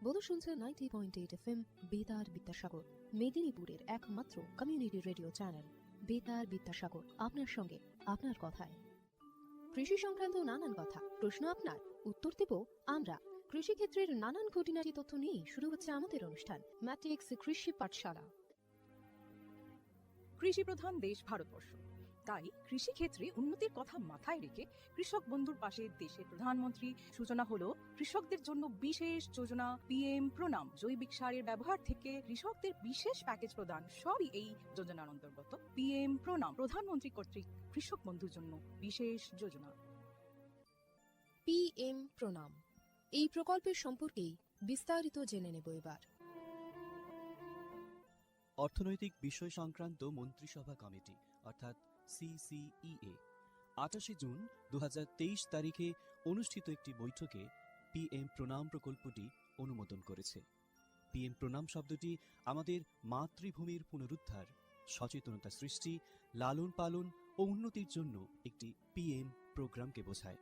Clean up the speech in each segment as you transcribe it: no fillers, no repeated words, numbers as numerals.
বোধ শুনছে 90.8 FM বেতার বিদ্যাসাগর, মেদিনীপুরের একমাত্র কমিউনিটি রেডিও চ্যানেল বেতার বিদ্যাসাগর। আপনার সঙ্গে, আপনার কথায়। কৃষি সংক্রান্ত নানান কথা, প্রশ্ন আপনার, উত্তর দেব আমরা। কৃষিক্ষেত্রের নানান খুঁটিনাটি তথ্য নিয়ে শুরু হচ্ছে আমাদের অনুষ্ঠান ম্যাট্রিক্স কৃষি পাঠশালা। কৃষি প্রধান দেশ ভারতবর্ষ, তাই কৃষি ক্ষেত্রে উন্নতির কথা মাথায় রেখে কৃষক বন্ধুর পাশে দেশের প্রধানমন্ত্রী সূচনা হলো কৃষকদের জন্য বিশেষ যোজনা PM প্রণাম। জৈবিক সারের ব্যবহার থেকে কৃষকদের বিশেষ প্যাকেজ প্রদান, সবই এই যোজনার অন্তর্গত। PM প্রণাম প্রধানমন্ত্রী কর্তৃক কৃষক বন্ধুর জন্য বিশেষ যোজনা। PM প্রণাম, এই প্রকল্পের সম্পর্কেই বিস্তারিত জেনে নেব এবার। অর্থনৈতিক বিষয় সংক্রান্ত মন্ত্রিসভা কমিটি অর্থাৎ CCEA 28 জুন 2023 তারিখে অনুষ্ঠিত একটি বৈঠকে PM প্রণাম প্রকল্পটি অনুমোদন করেছে। PM প্রণাম শব্দটি আমাদের মাতৃভূমির পুনরুদ্ধার, সচেতনতা সৃষ্টি, লালন পালন ও উন্নতির জন্য একটি PM প্রোগ্রামকে বোঝায়।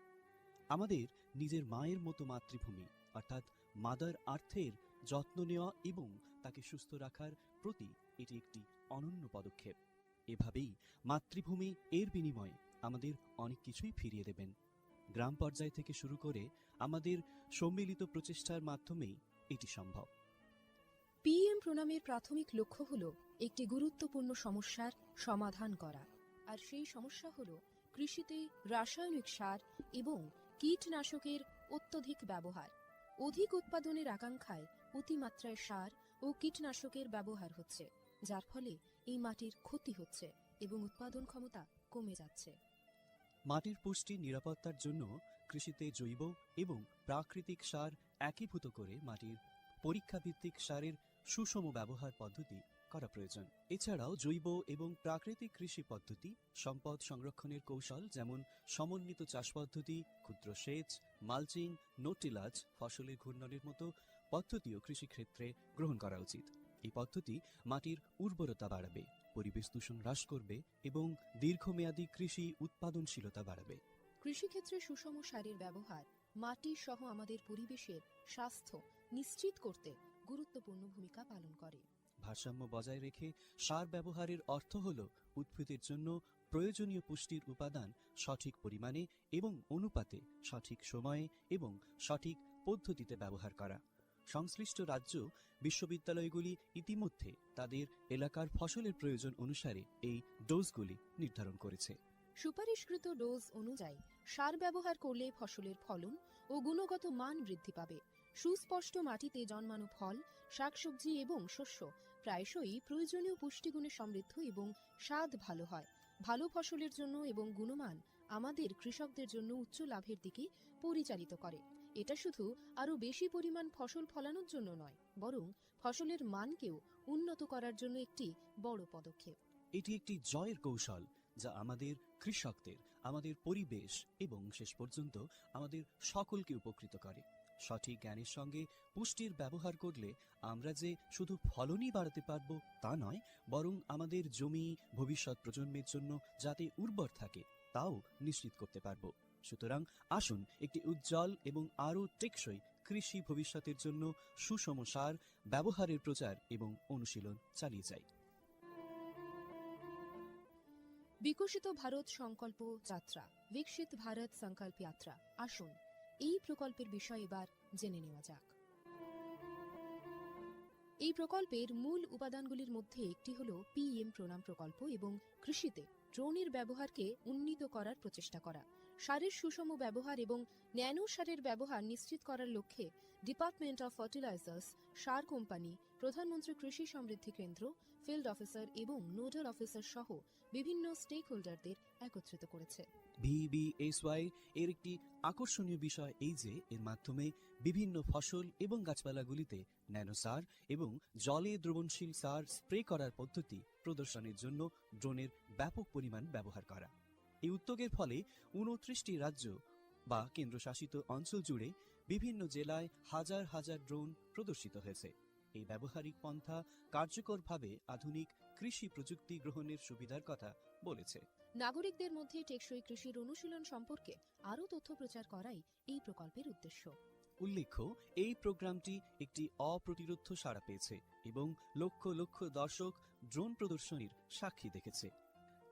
আমাদের নিজের মায়ের মতো মাতৃভূমি অর্থাৎ মাদার আর্থের যত্ন নেওয়া এবং তাকে সুস্থ রাখার প্রতি এটি একটি অনন্য পদক্ষেপ। এভাবেই মাতৃভূমি এর বিনিময়ে আমাদের অনেক কিছুই ফিরিয়ে দেবেন। গ্রাম পর্যায় থেকে শুরু করে আমাদের সম্মিলিত প্রচেষ্টার মাধ্যমেই এটি সম্ভব। PM প্রণামের প্রাথমিক লক্ষ্য হল একটি গুরুত্বপূর্ণ সমস্যার সমাধান করা, আর সেই সমস্যা হল কৃষিতে রাসায়নিক সার এবং কীটনাশকের অত্যধিক ব্যবহার। অধিক উৎপাদনের আকাঙ্ক্ষায় অতিমাত্রায় সার ও কীটনাশকের ব্যবহার হচ্ছে, যার ফলে এই মাটির ক্ষতি হচ্ছে এবং উৎপাদন ক্ষমতা কমে যাচ্ছে। মাটির পুষ্টি নিরাপত্তার জন্য কৃষিতে জৈব এবং প্রাকৃতিক সার একীভূত করে মাটির পরীক্ষাভিত্তিক সারের সুষম ব্যবহার পদ্ধতি করা প্রয়োজন। এছাড়াও জৈব এবং প্রাকৃতিক কৃষি পদ্ধতি, সম্পদ সংরক্ষণের কৌশল যেমন সমন্বিত চাষ পদ্ধতি, ক্ষুদ্র সেচ, মালচিং, নো-টিলাজ, ফসলের ঘূর্ণনের মতো পদ্ধতিও কৃষিক্ষেত্রে গ্রহণ করা উচিত। এই পদ্ধতি মাটির উর্বরতা বাড়াবে, পরিবেশ দূষণ হ্রাস করবে এবং দীর্ঘমেয়াদী কৃষি উৎপাদনশীলতা বাড়াবে। কৃষিক্ষেত্রে সুষম সারের ব্যবহার মাটি সহ আমাদের পরিবেশের স্বাস্থ্য নিশ্চিত করতে গুরুত্বপূর্ণ ভূমিকা পালন করে। ভারসাম্য বজায় রেখে সার ব্যবহারের অর্থ হল উদ্ভিদের জন্য প্রয়োজনীয় পুষ্টির উপাদান সঠিক পরিমাণে এবং অনুপাতে, সঠিক সময়ে এবং সঠিক পদ্ধতিতে ব্যবহার করা। সংশ্লিষ্ট রাজ্য বিশ্ববিদ্যালয়গুলি ইতিমধ্যে তাদের এলাকার ফসলের প্রয়োজন অনুসারে এই ডোজগুলি নির্ধারণ করেছে। সুপারিশকৃত ডোজ অনুযায়ী সার ব্যবহার করলে ফসলের ফলন ও গুণগত মান বৃদ্ধি পাবে। সুস্পষ্ট মাটিতে জন্মানো ফল, শাকসবজি এবং শস্য প্রায়শই প্রয়োজনীয় পুষ্টিগুণে সমৃদ্ধ এবং স্বাদ ভালো হয়। ভালো ফসলের জন্য এবং গুণমান আমাদের কৃষকদের জন্য উচ্চ লাভের দিকে পরিচালিত করে। এটা শুধু আরও বেশি পরিমাণ ফসল ফলানোর জন্য নয়, বরং ফসলের মানকেও উন্নত করার জন্য একটি বড় পদক্ষেপ। এটি একটি জয়ের কৌশল যা আমাদের কৃষকদের, আমাদের পরিবেশ এবং শেষ পর্যন্ত আমাদের সকলকে উপকৃত করে। সঠিক জ্ঞানের সঙ্গে পুষ্টির ব্যবহার করলে আমরা যে শুধু ফলনই বাড়াতে পারব তা নয়, বরং আমাদের জমি ভবিষ্যৎ প্রজন্মের জন্য যাতে উর্বর থাকে তাও নিশ্চিত করতে পারব। সুতরাং আসুন একটি উজ্জ্বল এবং আরও টেকসই কৃষি ভবিষ্যতের জন্য সুষম সার ব্যবহারের প্রচার এবং অনুশীলন চালিয়ে যাই। বিকশিত ভারত সংকল্প যাত্রা, বিকশিত ভারত সংকল্প যাত্রা। আসুন এই প্রকল্পের বিষয়ে এবার জেনে নেওয়া যাক। এই প্রকল্পের মূল উপাদানগুলির মধ্যে একটি হল PM প্রণাম প্রকল্প এবং কৃষিতে ড্রোনের ব্যবহারকে উন্নীত করার প্রচেষ্টা করা। সারের সুষম ব্যবহার এবং ন্যানো সারের ব্যবহার নিশ্চিত করার লক্ষ্যে department of fertilisers, sir company, প্রধানমন্ত্রী কৃষি সমৃদ্ধি কেন্দ্র, ফিল্ড অফিসার এবং নোডাল অফিসার সহ বিভিন্ন স্টেক হোল্ডারদের একত্রিত করেছে। VBSY এর একটি আকর্ষণীয় বিষয় এই যে এর মাধ্যমে বিভিন্ন ফসল এবং গাছপালাগুলিতে ন্যানো সার এবং জলে দ্রবণশীল সার স্প্রে করার পদ্ধতি প্রদর্শনের জন্য ড্রোনের ব্যাপক পরিমাণ ব্যবহার করা। এই উদ্যোগের ফলে 29টি রাজ্য বা কেন্দ্রশাসিত অঞ্চল জুড়ে বিভিন্ন জেলায় হাজার হাজার ড্রোন প্রদর্শিত হয়েছে। এই ব্যবহারিক পন্থা কার্যকরভাবে আধুনিক কৃষি প্রযুক্তি গ্রহণের সুবিধার কথা বলেছে। নাগরিকদের মধ্যে টেকসই কৃষির অনুশীলন সম্পর্কে আরও তথ্য প্রচার করাই এই প্রকল্পের উদ্দেশ্য। উল্লেখ্য, এই প্রোগ্রামটি একটি অপ্রতিরোধ্য সাড়া পেয়েছে এবং লক্ষ লক্ষ দর্শক ড্রোন প্রদর্শনীর সাক্ষী দেখেছে।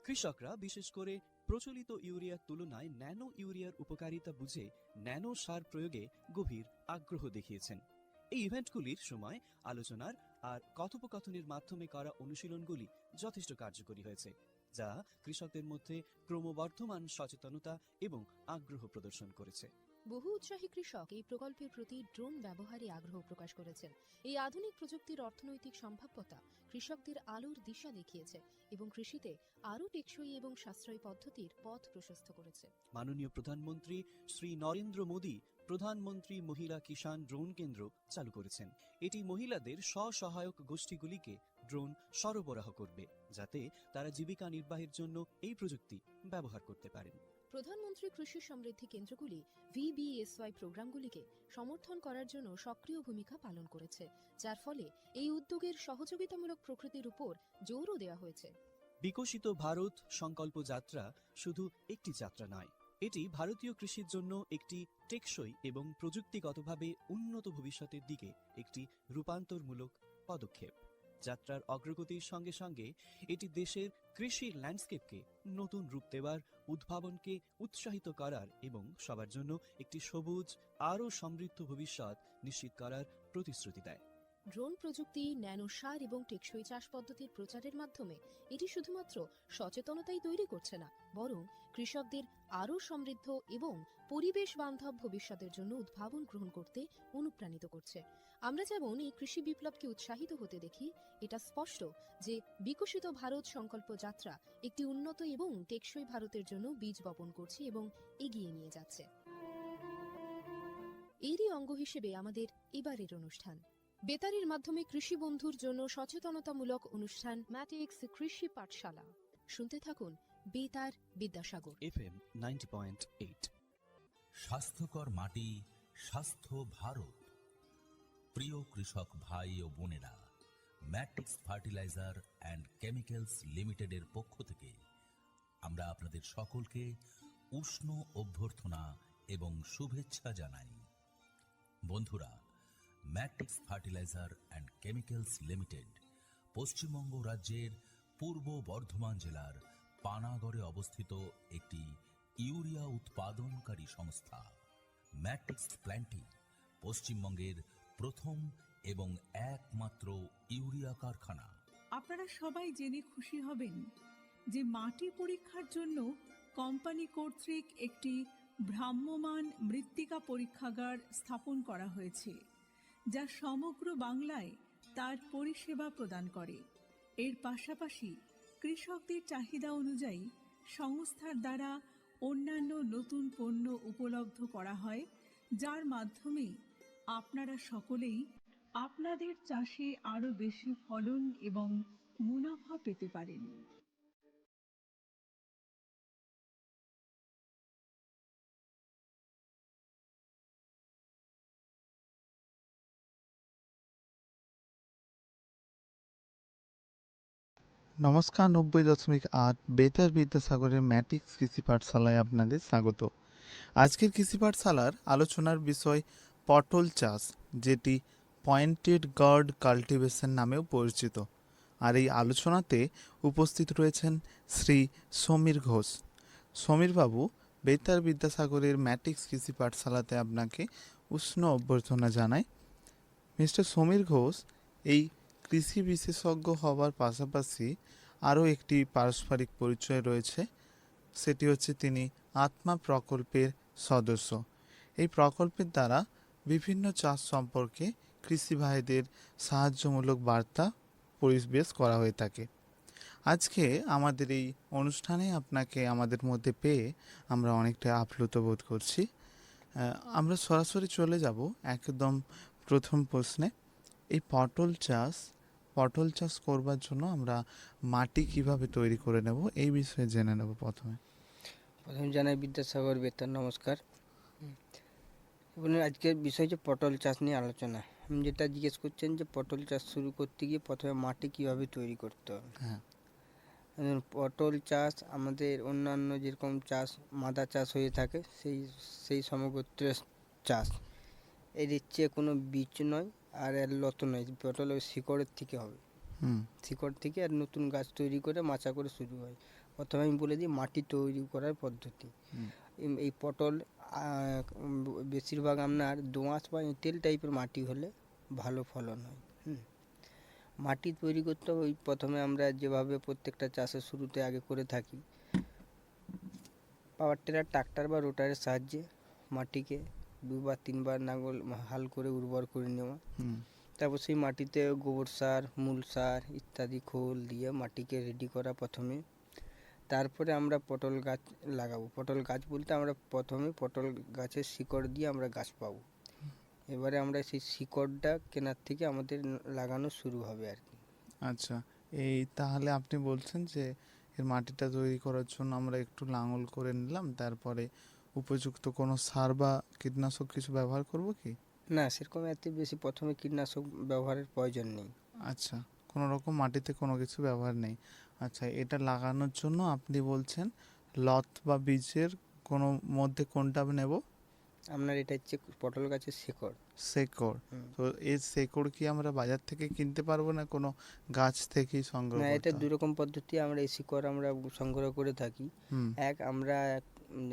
কৃষকরা বিশেষ করে প্রচলিত ইউরিয়ার তুলনায় ন্যানো ইউরিয়ার উপকারিতা বুঝে ন্যানো সার প্রয়োগে গভীর আগ্রহ দেখিয়েছেন। এই ইভেন্টগুলির সময় আলোচনার আর কথোপকথনের মাধ্যমে করা অনুশীলনগুলি যথেষ্ট কার্যকরী হয়েছে, যা কৃষকদের মধ্যে ক্রমবর্ধমান সচেতনতা এবং আগ্রহ প্রদর্শন করেছে। বহু উৎসাহী কৃষক এই প্রকল্পের প্রতি ড্রোন ব্যবহারে আগ্রহ প্রকাশ করেছেন। এই আধুনিক প্রযুক্তির অর্থনৈতিক সম্ভাব্যতা কৃষকদের আলোর দিশা দেখিয়েছে এবং কৃষিতে আরও টেকসই এবং সাশ্রয়ী পদ্ধতির পথ প্রশস্ত করেছে। মাননীয় প্রধানমন্ত্রী শ্রী নরেন্দ্র মোদী প্রধানমন্ত্রী মহিলা কিষাণ ড্রোন কেন্দ্র চালু করেছেন। এটি মহিলাদের স্ব-সহায়ক গোষ্ঠীগুলিকে ড্রোন সরবরাহ করবে, যাতে তারা জীবিকা নির্বাহের জন্য এই প্রযুক্তি ব্যবহার করতে পারেন। প্রধানমন্ত্রী কৃষি সমৃদ্ধি কেন্দ্রগুলি VBSY প্রোগ্রামগুলিকে সমর্থন করার জন্য সক্রিয় ভূমিকা পালন করেছে, যার ফলে এই উদ্যোগের সহযোগিতামূলক প্রকৃতির উপর জোরও দেওয়া হয়েছে। বিকশিত ভারত সংকল্প যাত্রা শুধু একটি যাত্রা নয়, এটি ভারতীয় কৃষির জন্য একটি টেকসই এবং প্রযুক্তিগতভাবে উন্নত ভবিষ্যতের দিকে একটি রূপান্তরমূলক পদক্ষেপ। যাত্রার অগ্রগতির সঙ্গে সঙ্গে এটি দেশের কৃষির ল্যান্ডস্কেপকে নতুন রূপ দেওয়ার, উদ্ভাবনকে উৎসাহিত করার এবং সবার জন্য একটি সবুজ আরও সমৃদ্ধ ভবিষ্যৎ নিশ্চিত করার প্রতিশ্রুতি দেয়। ড্রোন প্রযুক্তি, ন্যানো সার এবং টেকসই চাষ পদ্ধতির প্রচারের মাধ্যমে এটি শুধুমাত্র সচেতনতাই তৈরি করছে না, বরং কৃষকদের আরও সমৃদ্ধ এবং পরিবেশ বান্ধব ভবিষ্যতের জন্য উদ্ভাবন গ্রহণ করতে অনুপ্রাণিত করছে। আমরা যেমন এই কৃষি বিপ্লবকে উৎসাহিত হতে দেখি, এটা স্পষ্ট যে বিকশিত ভারত সংকল্প যাত্রা একটি উন্নত এবং টেকসই ভারতের জন্য বীজ বপন করছে এবং এগিয়ে নিয়ে যাচ্ছে। এরই অঙ্গ হিসেবে আমাদের এবারের অনুষ্ঠান বেতারের মাধ্যমে কৃষি বন্ধুর জন্য সচেতনতামূলক অনুষ্ঠান ম্যাটিক্স কৃষি পাঠশালা। শুনতে থাকুন বেতার বিদ্যাসাগর FM 90.8। স্বাস্থ্যকর মাটি, স্বাস্থ্য ভারত। প্রিয় কৃষক ভাই ও বোনেরা, ম্যাট্রিক্স ফার্টিলাইজার অ্যান্ড কেমিক্যালস লিমিটেডের পক্ষ থেকে আমরা আপনাদের সকলকে উষ্ণ অভ্যর্থনা এবং শুভেচ্ছা জানাই। বন্ধুরা, matrix fertiliser and chemicals limited Paschimbanga রাজ্যের পূর্ব বর্ধমান জেলার পানাগড়ে অবস্থিত একটি ইউরিয়া উৎপাদনকারী সংস্থা। ম্যাট্রিক্স প্ল্যান্টটি পশ্চিমবঙ্গের প্রথম এবং একমাত্র ইউরিয়া কারখানা। আপনারা সবাই জেনে খুশি হবেন যে মাটি পরীক্ষার জন্য কোম্পানি কর্তৃক একটি ভ্রাম্যমাণ মৃত্তিকা পরীক্ষাগার স্থাপন করা হয়েছে, যা সমগ্র বাংলায় তার পরিষেবা প্রদান করে। এর পাশাপাশি কৃষকদের চাহিদা অনুযায়ী সংস্থার দ্বারা অন্যান্য নতুন পণ্য উপলব্ধ করা হয়, যার মাধ্যমে আপনারা সকলেই আপনাদের চাষে আরো বেশি ফলন এবং মুনাফা পেতে পারেন। নমস্কার, 90.8 বেতার বিদ্যাসাগরের ম্যাট্রিক্স কৃষি পাঠশালায় আপনাদের স্বাগত। আজকের কৃষি পাঠশালার আলোচনার বিষয় পটল চাষ, যেটি পয়েন্টেড গার্ড কাল্টিভেশন নামেও পরিচিত। আর এই আলোচনাতে উপস্থিত রয়েছেন শ্রী সমীর ঘোষ। সমীরবাবু, বেতার বিদ্যাসাগরের ম্যাট্রিক্স কৃষি পাঠশালাতে আপনাকে উষ্ণ অভ্যর্থনা জানাই। মিস্টার সমীর ঘোষ এই কৃষি বিশেষজ্ঞ হওয়ার পাশাপাশি আরও একটি পারস্পরিক পরিচয় রয়েছে, সেটি হচ্ছে তিনি আত্মা প্রকল্পের সদস্য। এই প্রকল্পের দ্বারা বিভিন্ন চাষ সম্পর্কে কৃষি ভাইদের সাহায্যমূলক বার্তা পরিবেশ করা হয়ে থাকে। আজকে আমাদের এই অনুষ্ঠানে আপনাকে আমাদের মধ্যে পেয়ে আমরা অনেকটা আপ্লুত বোধ করছি। আমরা সরাসরি চলে যাব একদম প্রথম প্রশ্নে। এই পটল চাষ করবার জন্য আমরা মাটি কিভাবে তৈরি করে নেব, এই বিষয়ে জেনে নেব। প্রথমে জানাই বিদ্যাসাগর বেতার নমস্কার। এবং আজকের বিষয় যে পটল চাষ নিয়ে আলোচনা। আমি যেটা জিজ্ঞেস করছেন যে পটল চাষ শুরু করতে গিয়ে প্রথমে মাটি কিভাবে তৈরি করতে হবে। হ্যাঁ, পটল চাষ আমাদের অন্যান্য যেরকম চাষ মাদা চাষ হয়ে থাকে সেই সমগ্র চাষ। এর হচ্ছে কোনো বীজ নয় আর এর লত নয়, পটল ওই শিকড়ের থেকে হবে, হুম শিকড় থেকে আর নতুন গাছ তৈরি করে মাচা করে শুরু হয়। প্রথমে আমি বলে দিই মাটি তৈরি করার পদ্ধতি। হুম। এই পটল বেশিরভাগ আপনার দোআঁশ বা এঁটেল টাইপের মাটি হলে ভালো ফলন হয়। মাটি তৈরি করতে ওই প্রথমে আমরা যেভাবে প্রত্যেকটা চাষের শুরুতে আগে করে থাকি, পাওয়ার টিলার, ট্রাক্টর বা রোটারের সাহায্যে মাটিকে 2 বা 3 বার লাঙল হাল করে উর্বর করে নেওয়া। হুম তারপর সেই মাটিতে গোবর সার, মূল সার ইত্যাদি খোল দিয়ে মাটিকে রেডি করা প্রথমে। তারপরে আমরা পটল গাছ লাগাবো। পটল গাছ বলতে আমরা প্রথমে পটল গাছের শিকড় দিয়ে আমরা গাছ পাবো। এবারে আমরা সেই শিকড়টা কেনার থেকে আমাদের লাগানো শুরু হবে আর কি। আচ্ছা, এই তাহলে আপনি বলছেন যে এর মাটিটা তৈরি করার জন্য আমরা একটু লাঙল করে নিলাম, তারপরে উপযুক্ত কোনো সার বা কীটনাশক কিছু ব্যবহার করব কি? না, সেরকম এত বেশি প্রথমে কীটনাশক ব্যবহারের প্রয়োজন নেই। আচ্ছা, কোনো রকম মাটিতে কোনো কিছু ব্যবহার নেই। আচ্ছা, এটা লাগানোর জন্য আপনি বলছেন লত বা বীজের কোনো মধ্যে কোনটা নেব? আপনার এটা হচ্ছে পটল গাছের শিকড়। শেকড়। হুম। তো এই শেকড় কি আমরা বাজার থেকে কিনতে পারবো না কোনো গাছ থেকেই সংগ্রহ না, এটা করতে দুই হবে? রকম পদ্ধতি আমরা এই শিকড় আমরা সংগ্রহ করে থাকি। হুম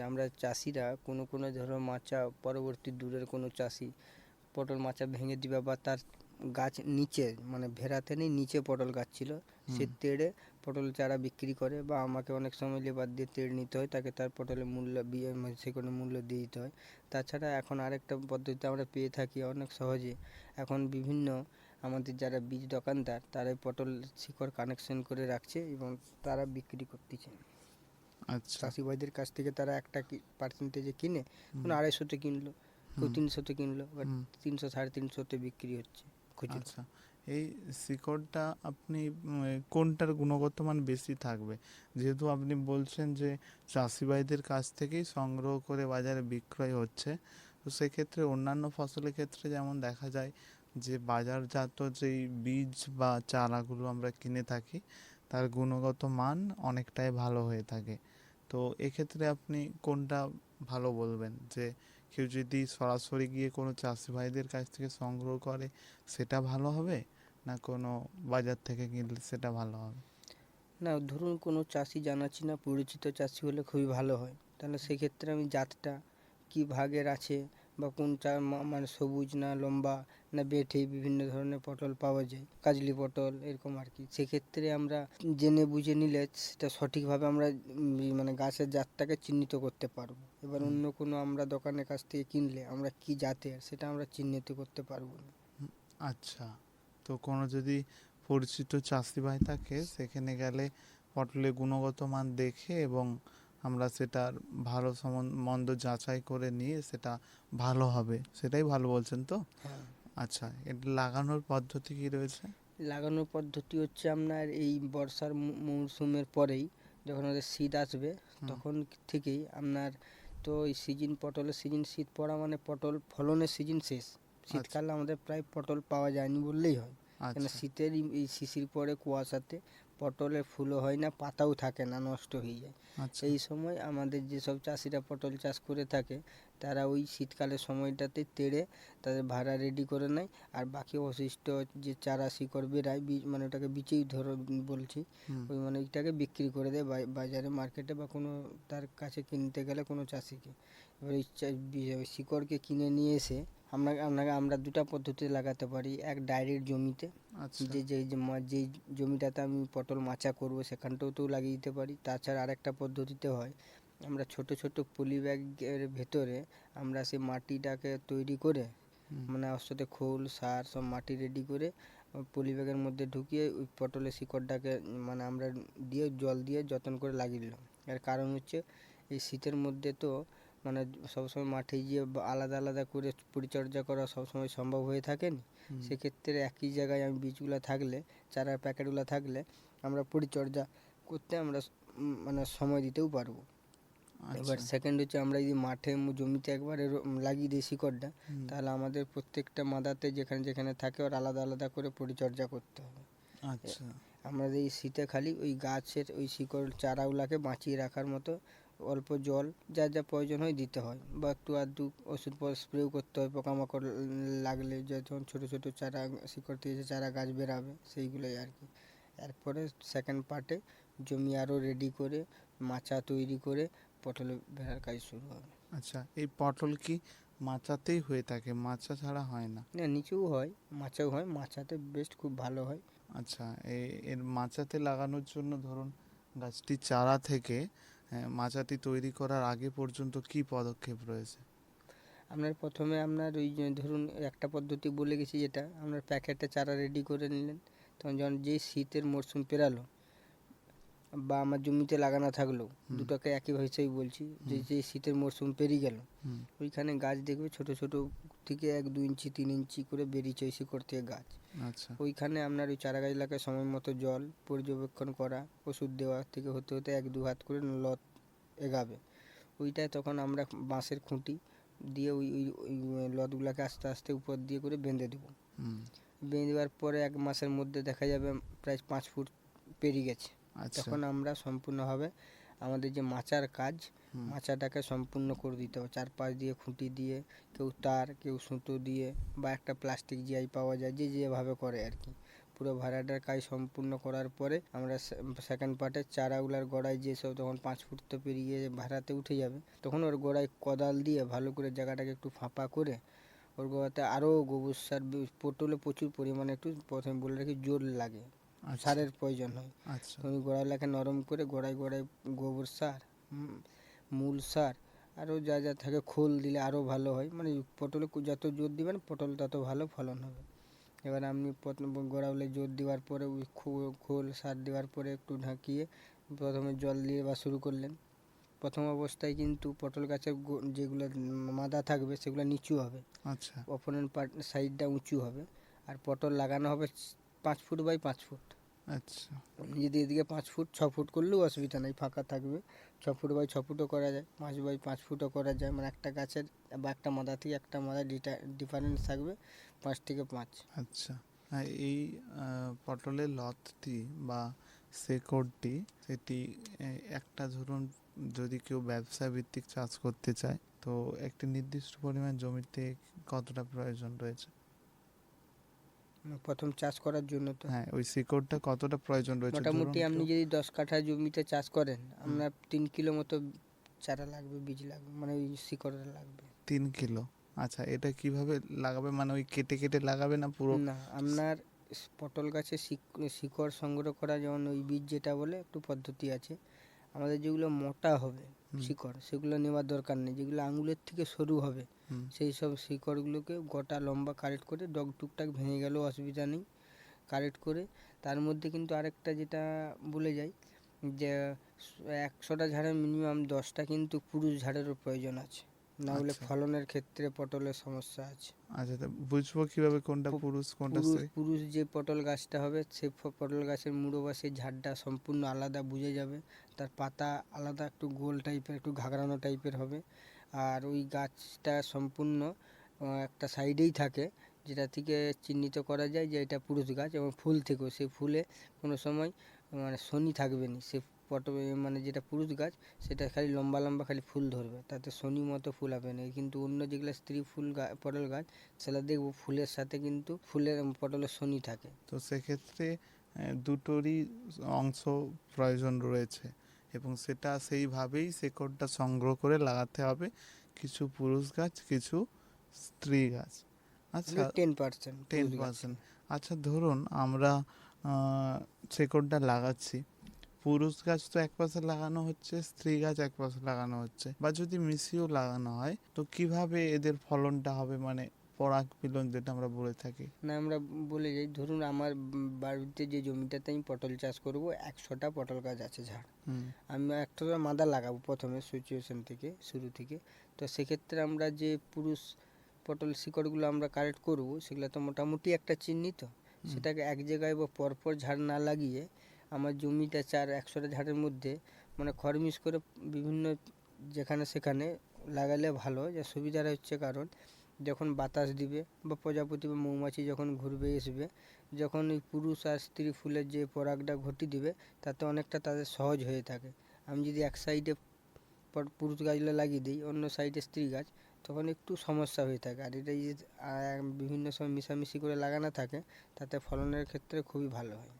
আমরা চাষিরা কোনো ধরো মাচা পরবর্তী দূরের কোনো চাষি পটল মাচা ভেঙে দিবে বা তার গাছ নিচে মানে ভেড়াতে নেই, নিচে পটল গাছ ছিল, সে তেড়ে পটল চারা বিক্রি করে বা আমাকে অনেক সময় লেবার দিয়ে তেড়ে নিতে হয়, তাকে তার পটলের মূল্য সেখানে মূল্য দিয়ে দিতে হয়। তাছাড়া এখন আরেকটা পদ্ধতি আমরা পেয়ে থাকি অনেক সহজে। এখন বিভিন্ন আমাদের যারা বীজ দোকানদার তারা এই পটল শিকড় কানেকশন করে রাখছে এবং তারা বিক্রি করতেছে। আচ্ছা চাষি ভাইদের কাছ থেকে তারা একটা পার্সেন্টেজে কিনে কোনো হুম, 250-তে কিনলো, কেউ হুম, 300-তে কিনলো, বা হুম। 300-350-তে বিক্রি হচ্ছে খুচরো। আচ্ছা, এই শিকড়টা আপনি কোনটার গুণগত মান বেশি থাকবে? যেহেতু আপনি বলছেন যে চাষি ভাইদের কাছ থেকেই সংগ্রহ করে বাজারে বিক্রয় হচ্ছে, তো সেক্ষেত্রে অন্যান্য ফসলের ক্ষেত্রে যেমন দেখা যায় যে বাজারজাত যেই বীজ বা চারাগুলো আমরা কিনে থাকি তার গুণগত মান অনেকটাই ভালো হয়ে থাকে। তো এক্ষেত্রে আপনি কোনটা ভালো বলবেন, যে কেউ যদি সরাসরি গিয়ে কোনো চাষি ভাইদের কাছ থেকে সংগ্রহ করে সেটা ভালো হবে, না কোনো বাজার থেকে কিনলে সেটা ভালো হবে? না, ধরুন কোনো চাষি জানাচিনা পরিচিত চাষি হলে খুবই ভালো হয়। তাহলে সেক্ষেত্রে আমি জাতটা কী ভাগের আছে বা কোন মানে সবুজ না লম্বা না বেঁটে বিভিন্ন ধরনের পটল পাওয়া যায়, কাজলি পটল এরকম আর কি। সেক্ষেত্রে আমরা জেনে বুঝে নিলে সেটা সঠিকভাবে আমরা মানে গাছের জাতটাকে চিহ্নিত করতে পারবো। এবার হুম, অন্য কোনো আমরা দোকানের কাছ থেকে কিনলে আমরা কী জাতের সেটা আমরা চিহ্নিত করতে পারবো না। হুম, আচ্ছা, তো কোনো যদি পরিচিত চাষি ভাই থাকে সেখানে গেলে পটলের গুণগত মান দেখে এবং আমরা সেটার ভালো মন্দ যাচাই করে নিয়ে সেটা ভালো হবে, সেটাই ভালো বলছেন তো? হ্যাঁ, আচ্ছা, এটা লাগানোর পদ্ধতি কি রয়েছে? লাগানোর পদ্ধতি হচ্ছে আপনার এই বর্ষার মৌসুমের পরেই যখন ওদের শীত আসবে হুম, তখন থেকেই আপনার তো এই সিজন পটলের সিজন, শীত পড়া মানে পটল ফলনের সিজন শেষ। আচ্ছা শীতকালে আমাদের প্রায় পটল পাওয়া যায়নি বললেই হয়, কেন আচ্ছা শীতের এই শিশির পরে কুয়াশাতে পটলের ফুলও হয় না, পাতাও থাকে না, নষ্ট হয়ে যায়। আচ্ছা এই সময় আমাদের যেসব চাষিরা পটল চাষ করে থাকে তারা ওই শীতকালের সময়টাতে তেড়ে তাদের ভাড়া রেডি করে নেয়, আর বাকি অবশিষ্ট যে চারা শিকড় বেরায় বীজ মানে ওটাকে বীজেই ধরো বলছি, হুম, ওই মানে ওইটাকে বিক্রি করে দেয় বাজারে মার্কেটে বা কোনো তার কাছে কিনতে গেলে কোনো চাষিকে। এবার ওই ওই শিকড়কে কিনে নিয়ে এসে আমরা দুটা পদ্ধতিতে লাগাতে পারি। এক, ডাইরেক্ট জমিতে, আচ্ছা যেই জমিটাতে আমি পটল মাচা করব সেখানটাতেও লাগিয়ে দিতে পারি। তাছাড়া আরেকটা পদ্ধতিতে হয়, আমরা ছোট ছোট পলি ব্যাগের ভেতরে আমরা সেই মাটিটাকে তৈরি করে হুম, মানে ওর সাথে খোল সার সব মাটি রেডি করে পলি ব্যাগের মধ্যে ঢুকিয়ে ওই পটলের শিকড়টাকে মানে আমরা দিয়ে জল দিয়ে যত্ন করে লাগিয়ে দিলাম। এর কারণ হচ্ছে এই শীতের মধ্যে তো মানে সবসময় মাঠে গিয়ে আলাদা আলাদা করে পরিচর্যা করা সবসময় সম্ভব হয়ে থাকেনি। হুম, সেক্ষেত্রে একই জায়গায় আমি বীজগুলো থাকলে, চারার প্যাকেটগুলো থাকলে আমরা পরিচর্যা করতে আমরা মানে সময় দিতেও পারবো। এবার আচ্ছা সেকেন্ড হচ্ছে আমরা যদি মাঠে জমিতে একবারে লাগিয়ে দিই শিকড়টা, হুম, তাহলে আমাদের প্রত্যেকটা মাদাতে যেখানে যেখানে থাকে ওর আলাদা আলাদা করে পরিচর্যা করতে হবে। আচ্ছা আমরা এই শীতে খালি ওই গাছের ওই শিকড় চারাগুলাকে বাঁচিয়ে রাখার মতো অল্প জল যা যা প্রয়োজন হয় দিতে হয়, বা একটু আধটু ওষুধ স্প্রেও করতে হয় পোকামাকড় লাগলে, যখন ছোটো ছোটো চারা শিকড় থেকে যে চারা গাছ বেরাবে সেইগুলোই আর কি। এরপরে সেকেন্ড পার্টে জমি আরও রেডি করে মাচা তৈরি করে পটলে ভেড়ার কাজ শুরু হবে। আচ্ছা, এই পটল কি মাচাতেই হয়ে থাকে, মাচা ছাড়া হয় না? না, নিচেও হয়, মাচাও হয়, মাচাতে বেস্ট খুব ভালো হয়। আচ্ছা, এর মাচাতে লাগানোর জন্য ধরুন গাছটি চারা থেকে মাচাটি তৈরি করার আগে পর্যন্ত কি পদক্ষেপ রয়েছে? আপনার প্রথমে আপনার ওই যে ধরুন একটা পদ্ধতি বলে গেছি, যেটা আপনার প্যাকেটে চারা রেডি করে নিলেন, তখন যখন যেই শীতের মরশুম পেরালো বা আমার জমিতে লাগানো থাকলো, দুটোকে একই হিসেবেই বলছি, যে যে শীতের মরশুম পেরিয়ে গেল, হুম। ওইখানে গাছ দেখবে ছোট ছোট থেকে 1-2 ইঞ্চি 3 ইঞ্চি করে বেরিয়েছে ওই শিকড় থেকে গাছ। আচ্ছা। ওইখানে আপনার ওই চারা গাছ লাগায় সময় মতো জল পর্যবেক্ষণ করা, ওষুধ দেওয়া থেকে হতে হতে 1-2 হাত করে লত এগাবে। ওইটায় তখন আমরা বাঁশের খুঁটি দিয়ে ওই ওই ওই লতগুলাকে আস্তে আস্তে উপর দিয়ে করে বেঁধে দেবো। হুম। বেঁধে দেওয়ার পরে 1 মাসের মধ্যে দেখা যাবে প্রায় 5 ফুট পেরিয়ে গেছে। আচ্ছা। তখন আমরা সম্পূর্ণভাবে আমাদের যে মাচার কাজ, হুম। মাচাটাকে সম্পূর্ণ করে দিতে হবে। চারপাশ দিয়ে খুঁটি দিয়ে, কেউ তার, কেউ সুতো দিয়ে, বা একটা প্লাস্টিক জিআই পাওয়া যায়, যে যেভাবে করে আর কি। পুরো ভাড়াটার কাজ সম্পূর্ণ করার পরে আমরা সেকেন্ড পার্টে চারাগুলার গোড়ায় যেসব তখন 5 ফুট তো পেরিয়ে ভাড়াতে উঠে যাবে, তখন ওর গোড়ায় কোদাল দিয়ে ভালো করে জায়গাটাকে একটু ফাঁপা করে ওর গোড়াতে আরও গোবর সার, পটলে প্রচুর পরিমাণে একটু প্রথমে বলে রাখি জোর লাগে, আচ্ছা। সারের প্রয়োজন হয়। আচ্ছা। ওই গোড়াগুলাকে নরম করে গোড়ায় গোড়ায় গোবর সার, মূল সার, আরও যা যা থাকে, খোল দিলে আরও ভালো হয়। মানে পটলে যত জোর দিবেন পটল তত ভালো ফলন হবে। এবার আপনি গোড়াগুলো জোর দেওয়ার পরে ওই খোল সার দেওয়ার পরে একটু ঢাকিয়ে প্রথমে জল দিয়ে বা শুরু করলেন। প্রথম অবস্থায় কিন্তু পটল গাছের যেগুলো মাদা থাকবে সেগুলো নিচু হবে, আচ্ছা। অপোনেন্ট সাইডটা উঁচু হবে, আর পটল লাগানো হবে 5 ফুট বাই 5 ফুট। আচ্ছা। যদি এদিকে 5 ফুট 6 ফুট করলেও অসুবিধা নেই, ফাঁকা থাকবে। 6 ফুট বাই 6 ফুটও করা যায়, 5 বাই 5 ফুটও করা যায়। মানে একটা গাছের বা একটা মাদা থেকে একটা মাদা ডিফারেন্স থাকবে 5 থেকে 5। আচ্ছা। এই পটলের লতটি বা শেকড়টি, সেটি একটা ধরুন যদি কেউ ব্যবসা ভিত্তিক চাষ করতে চায়, তো একটি নির্দিষ্ট পরিমাণ জমিতে কতটা প্রয়োজন রয়েছে? প্রথম চাষ করার জন্য তো হ্যাঁ, ওই শিকড়টা কতটা প্রয়োজন রয়েছে? মোটামুটি ধরুন আপনি যদি 10 কাঠা জমিতে চাষ করেন, আপনার 3 কিলো মতো চারা লাগবে, বীজ লাগবে, মানে ওই শিকড়ের লাগবে। 3 কিলো। আচ্ছা, এটা কিভাবে লাগাবে, মানে ওই কেটে কেটে লাগাবে না পুরো? না, আপনার পটল গাছে শিকড় সংগ্রহ করা, যেমন ওই বীজ যেটা বলে একটু পদ্ধতি আছে। আমাদের যেগুলো মোটা হবে শিকড়, সেগুলো নেওয়ার দরকার নেই। যেগুলো আঙুলের থেকে সরু হবে, হুম। সেই সব শিকড়গুলোকে গোটা লম্বা কালেক্ট করে, ডগ টুকটাক ভেঙে গেলেও অসুবিধা নেই, কালেক্ট করে তার মধ্যে কিন্তু আরেকটা যেটা বলে যাই, যে 100টা ঝাড়ের মিনিমাম 10টা কিন্তু পুরুষ ঝাড়েরও প্রয়োজন আছে, না হলে আচ্ছা। ফলনের ক্ষেত্রে পটলের সমস্যা আছে। আচ্ছা, তা বুঝবো কিভাবে কোনটা পুরুষ কোনটা স্ত্রী? পুরুষ যে পটল গাছটা হবে, সেই পটল গাছের মুড়ো বা সেই ঝাড়টা সম্পূর্ণ আলাদা বুঝে যাবে। তার পাতা আলাদা, একটু গোল টাইপের, একটু ঘাগড়ানো টাইপের হবে। আর ওই গাছটা সম্পূর্ণ একটা সাইডেই থাকে, যেটা থেকে চিহ্নিত করা যায় যে এটা পুরুষ গাছ। এবং ফুল থেকেও, সেই ফুলে কোনো সময় মানে শনি থাকবে না। সে পটল মানে যেটা পুরুষ গাছ, সেটা খালি লম্বা লম্বা খালি ফুল ধরবে, তাতে শনি মতো ফুল হবে না। কিন্তু অন্য যেগুলো স্ত্রী ফুল পটল গাছ, সেটা দেখবো ফুলের সাথে কিন্তু ফুলের পটলের শনি থাকে। তো সেক্ষেত্রে দুটোরই অংশ প্রয়োজন রয়েছে, এবং সেটা সেইভাবেই শেকড়টা সংগ্রহ করে লাগাতে হবে, কিছু পুরুষ গাছ কিছু স্ত্রী গাছ। আচ্ছা, 10%। 10%। আচ্ছা, ধরুন আমরা শেকড়টা লাগাচ্ছি, পুরুষ গাছ তো এক পাশে লাগানো হচ্ছে, স্ত্রী গাছ এক পাশে লাগানো হচ্ছে, বা যদি মিশিয়েও লাগানো হয়, তো কিভাবে এদের ফলনটা হবে, মানে পরাগ মিলন যেটা আমরা বলে থাকি? না, আমরা বলে যাই, ধরুন আমার বাড়িতে যে জমিটাতে আমি পটল চাষ করব, 100টা পটল গাছ আছে ঝাড়। হুম। আমি একটা মাদা লাগাবো প্রথমে সিচুয়েশন থেকে, শুরু থেকে। তো সেক্ষেত্রে আমরা যে পুরুষ পটল শিকড়গুলো আমরা কালেক্ট করব, সেগুলো তো মোটামুটি একটা চিহ্নিত, সেটাকে এক জায়গায় বা পরপর ঝাড় না লাগিয়ে আমার জমিটা 100টা ঝাড়ের মধ্যে মানে খরমিশ করে বিভিন্ন যেখানে সেখানে লাগালে ভালো। যে সুবিধাটা হচ্ছে, কারণ যখন বাতাস দিবে বা প্রজাপতি বা মৌমাছি যখন ঘুরবে আসবে, যখন ওই পুরুষ আর স্ত্রী ফুলের যে পরাগটা ঘটি দিবে, তাতে অনেকটা তাদের সহজ হয়ে থাকে। আমি যদি এক সাইডে পুরুষ গাছগুলো লাগিয়ে দিই, অন্য সাইডে স্ত্রী গাছ, তখন একটু সমস্যা হয়ে থাকে। আর এটা এই যে বিভিন্ন সময় মিশামিশি করে লাগানো থাকে, তাতে ফলনের ক্ষেত্রে খুবই ভালো হয়।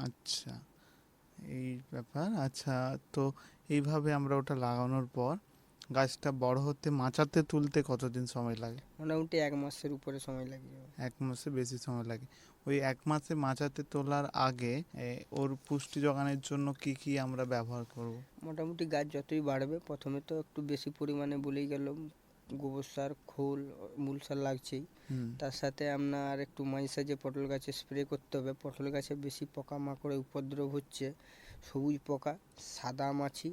আচ্ছা, এই ব্যাপার। আচ্ছা, তো এইভাবে আমরা ওটা লাগানোর পর গাছটা বড় হতে মাচাতে তুলতে কতদিন সময় লাগে? মোটামুটি 1 মাসের উপরে সময় লাগে যাবে। 1 মাসে বেশি সময় লাগে। ওই 1 মাসে মাচাতে তোলার আগে ওর পুষ্টি যোগানোর জন্য কি কি আমরা ব্যবহার করব? মোটামুটি গাছ যতই বাড়বে, প্রথমে তো একটু বেশি পরিমাণে বলেই গেল গোবর সার, খোল, মূল সার লাগছেই। হুম। তার সাথে আপনার একটু মাঝে সাঝে পটল গাছে স্প্রে করতে হবে। পটল গাছে বেশি পোকামাকড়ের উপদ্রব হচ্ছে সবুজ পোকা, সাদা মাছি,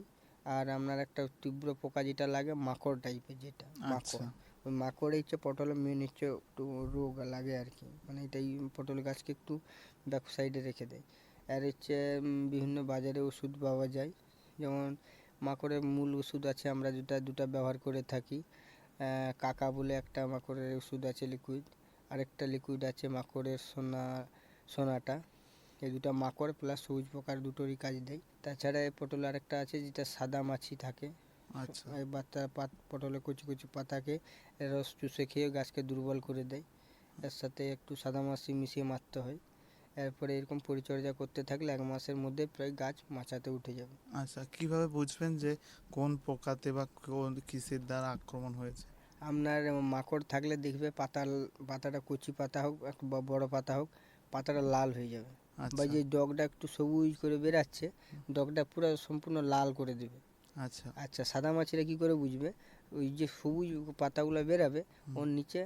আর আপনার একটা তীব্র পোকা যেটা লাগে মাকড় টাইপের, যেটা আচ্ছা। মাকড়। ওই মাকড়ই হচ্ছে পটলের মেন হচ্ছে একটু রোগ লাগে আর কি, মানে এটাই পটল গাছকে একটু ব্যাক সাইডে রেখে দেয়। আর হচ্ছে বিভিন্ন বাজারে ওষুধ পাওয়া যায়, যেমন মাকড়ের মূল ওষুধ আছে, আমরা দুটা ব্যবহার করে থাকি। কাকা বলে একটা মাকড়ের ওষুধ আছে লিকুইড, আরেকটা লিকুইড আছে মাকড়ের সোনাটা। এই দুটো মাকড় প্লাস সবুজ পোকার দুটোরই কাজ দেয়। তাছাড়া এই পটল আরেকটা আছে যেটা সাদা মাছি থাকে, আচ্ছা। এই পটলের কচি কচি পাতাকে রস চুষে খেয়ে গাছকে দুর্বল করে দেয়। এর সাথে একটু সাদা মাছি মিশিয়ে মারতে হয়। এরপরে এরকম পরিচর্যা করতে থাকলে 1 মাসের মধ্যে প্রায় গাছ মাচাতে উঠে যাবে। আচ্ছা, কিভাবে বুঝবেন যে কোন পোকাতে বা কোন কিসের দ্বারা আক্রমণ হয়েছে? আপনার মাকড় থাকলে দেখবে পাতাটা কচি পাতা হোক একটু বড় পাতা হোক, পাতাটা লাল হয়ে যাবে। বা আচ্ছা। যে ডগটা একটু সবুজ করে বেরাচ্ছে, ডগটা পুরো সম্পূর্ণ লাল করে দেবে। আচ্ছা। আচ্ছা, সাদা মাছিরা কি করে বুঝবে? ওই যে সবুজ পাতাগুলো বেরাবে, ওর নিচে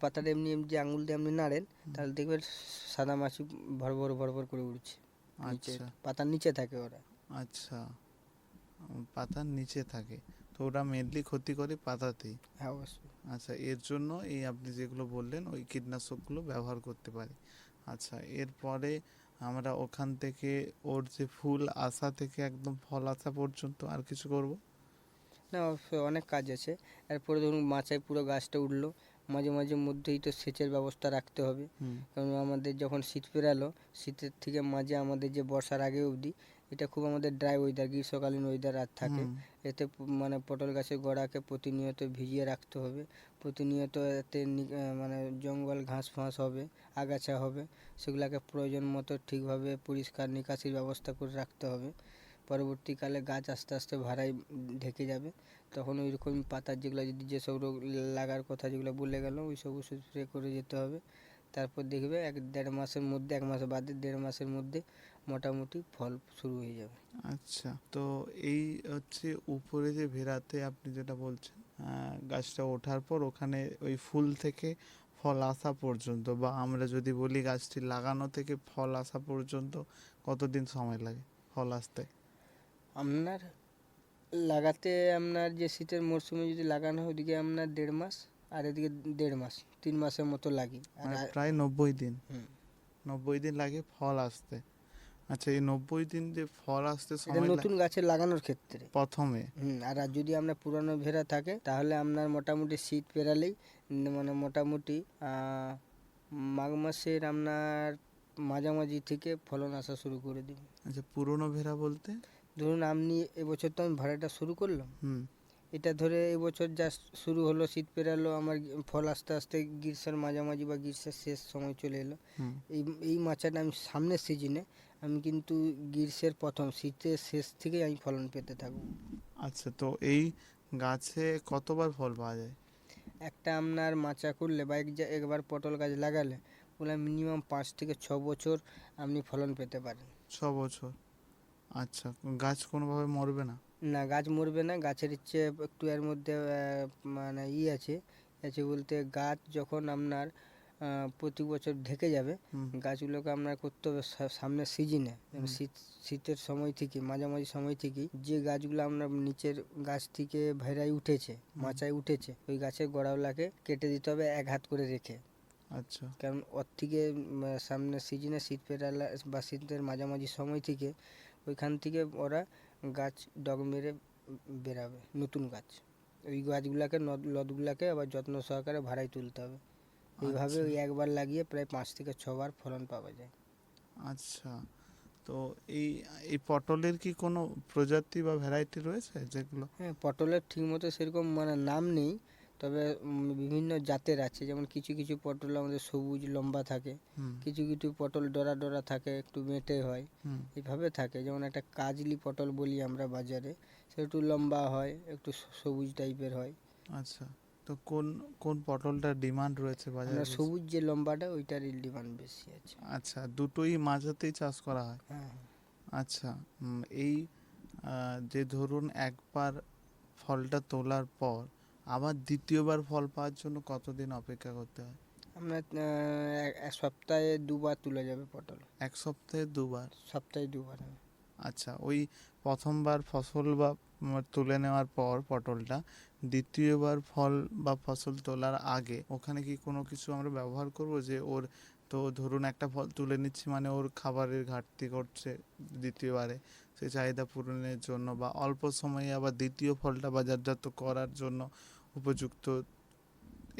পাতাটা এমনি এমনি যে আঙুল দিয়ে আপনি নাড়েন, তাহলে দেখবেন সাদা মাছি ভর করে উঠছে নিচে, আচ্ছা। পাতার নিচে থাকে ওরা। আচ্ছা, পাতার নিচে থাকে, তো ওরা মেনলি ক্ষতি করে পাতাতেই। হ্যাঁ, অবশ্যই। আচ্ছা, এর জন্য এই আপনি যেগুলো বললেন ওই কীটনাশকগুলো ব্যবহার করতে পারি। আচ্ছা, এরপরে আমরা ওখান থেকে ওর যে ফুল আসা থেকে একদম ফল আসা পর্যন্ত আর কিছু করব? না, অবশ্যই অনেক কাজ আছে। এরপরে ধরুন মাচায় পুরো গাছটা উঠলো, মাঝে মাঝে মধ্যেই তো সেচের ব্যবস্থা রাখতে হবে। হুম। কারণ আমাদের যখন শীত পেরালো, শীতের থেকে মাঝে আমাদের যে বর্ষার আগে অবধি এটা খুব আমাদের ড্রাই ওয়েদার, গ্রীষ্মকালীন ওয়েদার আর থাকে। হুম। এতে মানে পটল গাছের গোড়াকে প্রতিনিয়ত ভিজিয়ে রাখতে হবে। প্রতিনিয়ত এতে মানে জঙ্গল ঘাস ফাঁস হবে, আগাছা হবে, সেগুলোকে প্রয়োজন মতো ঠিকভাবে পরিষ্কার নিকাশির ব্যবস্থা করে রাখতে হবে। পরবর্তীকালে গাছ আস্তে আস্তে ভাড়ায় ঢেকে যাবে, তখন ওই রকম পাতার যেগুলো যদি যেসব রোগ লাগার কথা যেগুলো বলে গেল, ওই সব ওষুধ স্প্রে করে যেতে হবে। তারপর দেখবে 1-1.5 মাসের মধ্যে, 1 মাস বাদে 1.5 মাসের মধ্যে মোটামুটি ফল শুরু হয়ে যাবে। আচ্ছা, তো এই হচ্ছে উপরে যে ভেরাতে আপনি যেটা বলছেন, গাছটা ওঠার পর ওখানে ওই ফুল থেকে ফল আসা পর্যন্ত, বা আমরা যদি বলি গাছটি লাগানো থেকে ফল আসা পর্যন্ত কতদিন সময় লাগে ফল আসতে? আপনার লাগাতে, আপনার যে শীতের মরশুমে যদি লাগানো হয় ওদিকে আপনার 1.5 মাস, আর এদিকে 1.5 মাস, 3 মাসের মতো লাগে। আর মানে প্রায় 90 দিন। হুম। 90 দিন লাগে ফল আসতে। আচ্ছা, এই 90 দিন যে ফল আসতে এটা সময় নতুন গাছের লাগানোর ক্ষেত্রে। প্রথমে। আর যদি আপনার পুরানো ভেড়া থাকে, তাহলে আপনার মোটামুটি শীত পেরালেই মানে মোটামুটি মাঘ মাসের আপনার মাঝামাঝি থেকে ফলন আসা শুরু করে দেবে। আচ্ছা, পুরনো ভেড়া বলতে? ধরুন আপনি এবছর তো আমি ভাড়াটা শুরু করলাম, হুম। এটা ধরে এবছর যা শুরু হলো, শীত পেরালো, আমার ফল আস্তে আস্তে গ্রীষ্মের মাঝামাঝি বা গ্রীষ্মের শেষ সময় চলে এলো। হুম। এই মাচাটা আমি সামনের সিজনে আমি কিন্তু গ্রীষ্মের প্রথম, শীতের শেষ থেকেই আমি ফলন পেতে থাকবো। আচ্ছা, তো এই গাছে কতবার ফল পাওয়া যায়? একটা আপনার মাচা করলে বা একবার পটল গাছ লাগালে বলে মিনিমাম 5 থেকে 6 বছর আপনি ফলন পেতে পারেন। 6 বছর? আচ্ছা, গাছ কোনোভাবে মরবে না? না, গাছ মরবে না। গাছের হচ্ছে একটু এর মধ্যে মানে আছে বলতে, গাছ যখন আপনার প্রতি বছর ঢেকে যাবে, হুম। গাছগুলোকে আপনার করতে হবে সামনের সিজনে, শীতের সময় থেকে মাঝামাঝি সময় থেকে যে গাছগুলো আপনার নিচের গাছ থেকে ভেড়ায় উঠেছে, মাচায় উঠেছে, ওই গাছের গোড়াগুলাকে কেটে দিতে হবে 1 হাত করে রেখে। আচ্ছা। কারণ ওর থেকে সামনের সিজনে শীত পেরালা বা শীতের মাঝামাঝি সময় থেকে ওইখান থেকে ওরা গাছ ডগ মেরে বেরাবে নতুন গাছ। ওই গাছগুলাকে লতগুলাকে আবার যত্ন সহকারে ভাড়ায় তুলতে হবে। এইভাবে আচ্ছা। ওই একবার লাগিয়ে প্রায় 5 থেকে 6 বার ফলন পাওয়া যায়। আচ্ছা, তো এই এই পটলের কি কোনো প্রজাতি বা ভ্যারাইটি রয়েছে যেগুলো? হ্যাঁ, পটলের ঠিকমতো সেরকম মানে নাম নেই, তবে বিভিন্ন জাতের আছে। যেমন কিছু কিছু পটল আমাদের সবুজ লম্বা থাকে, হুম কিছু কিছু পটল ডরা ডরা থাকে, একটু মেটে হয়, হুম এইভাবে থাকে। যেমন একটা কাজলি পটল বলি আমরা বাজারে, সে একটু লম্বা হয়, একটু সবুজ টাইপের হয়। আচ্ছা, তো কোন কোন পটলটার ডিমান্ড রয়েছে বাজারে আমরা বেশি? সবুজ যে লম্বাটা ওইটারই ডিমান্ড বেশি আছে। আচ্ছা, দুটোই মাঝাতেই চাষ করা হয়। হ্যাঁ, আচ্ছা, এই যে ধরুন একবার ফলটা তোলার পর আবার দ্বিতীয়বার ফল পাওয়ার জন্য কতদিন অপেক্ষা করতে হয়? আপনার এক সপ্তাহে দুবার তুলে যাবে পটল, এক সপ্তাহে দুবার? সপ্তাহে দুবার। হ্যাঁ। আচ্ছা, ওই প্রথমবার ফসল বা তুলে নেওয়ার পর পটলটা দ্বিতীয়বার ফল বা ফসল তোলার আগে ওখানে কি কোনো কিছু আমরা ব্যবহার করব, যে ওর, তো ধরুন একটা ফল তুলে নিচ্ছি মানে ওর খাবারের ঘাটতি ঘটছে দ্বিতীয়বারে, সেই চাহিদা পূরণের জন্য বা অল্প সময়ে আবার দ্বিতীয় ফলটা বাজারজাত করার জন্য উপযুক্ত,